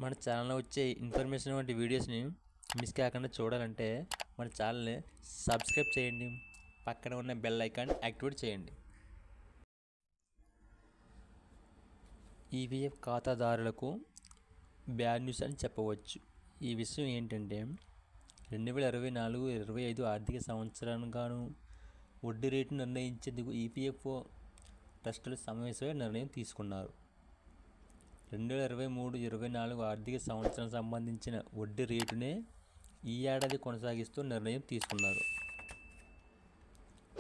మన ఛానల్లో వచ్చే ఇన్ఫర్మేషన్ వంటి వీడియోస్ని మిస్ కాకుండా చూడాలంటే మన ఛానల్ని సబ్స్క్రైబ్ చేయండి, పక్కన ఉన్న బెల్ ఐకాన్ యాక్టివేట్ చేయండి. ఈపీఎఫ్ ఖాతాదారులకు బ్యాడ్ న్యూస్ అని చెప్పవచ్చు. ఈ విషయం ఏంటంటే 2024-25 ఆర్థిక సంవత్సరానికి గాను వడ్డీ రేటు నిర్ణయించేందుకు ఈపీఎఫ్ఓ ట్రస్టుల సమావేశమై నిర్ణయం తీసుకున్నారు. 2023-24 ఆర్థిక సంవత్సరం సంబంధించిన వడ్డీ రేటునే ఈ ఏడాది కొనసాగిస్తూ నిర్ణయం తీసుకున్నారు.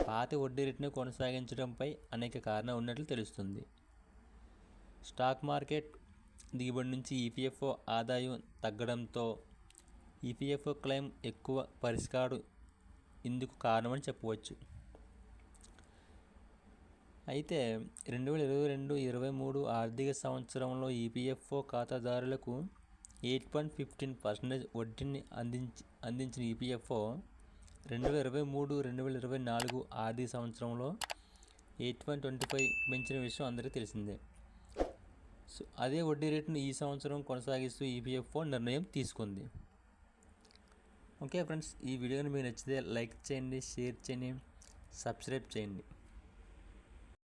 పాత వడ్డీ రేటును కొనసాగించడంపై అనేక కారణాలు ఉన్నట్లు తెలుస్తుంది. స్టాక్ మార్కెట్ దిగుబడి నుంచి ఈపీఎఫ్ఓ ఆదాయం తగ్గడంతో ఈపీఎఫ్ఓ క్లెయిమ్ ఎక్కువ పరిష్కారం ఇందుకు కారణమని చెప్పవచ్చు. అయితే 2022-23 ఆర్థిక సంవత్సరంలో ఈపీఎఫ్ఓ ఖాతాదారులకు 8.15% వడ్డీని అందించిన ఈపీఎఫ్ఓ 2023-2024 ఆర్థిక సంవత్సరంలో 8.25 పెంచిన విషయం అందరికీ తెలిసిందే. అదే వడ్డీ రేటును ఈ సంవత్సరం కొనసాగిస్తూ ఈపీఎఫ్ఓ నిర్ణయం తీసుకుంది. ఓకే ఫ్రెండ్స్, ఈ వీడియోని మీకు నచ్చితే లైక్ చేయండి, షేర్ చేయండి, సబ్స్క్రైబ్ చేయండి.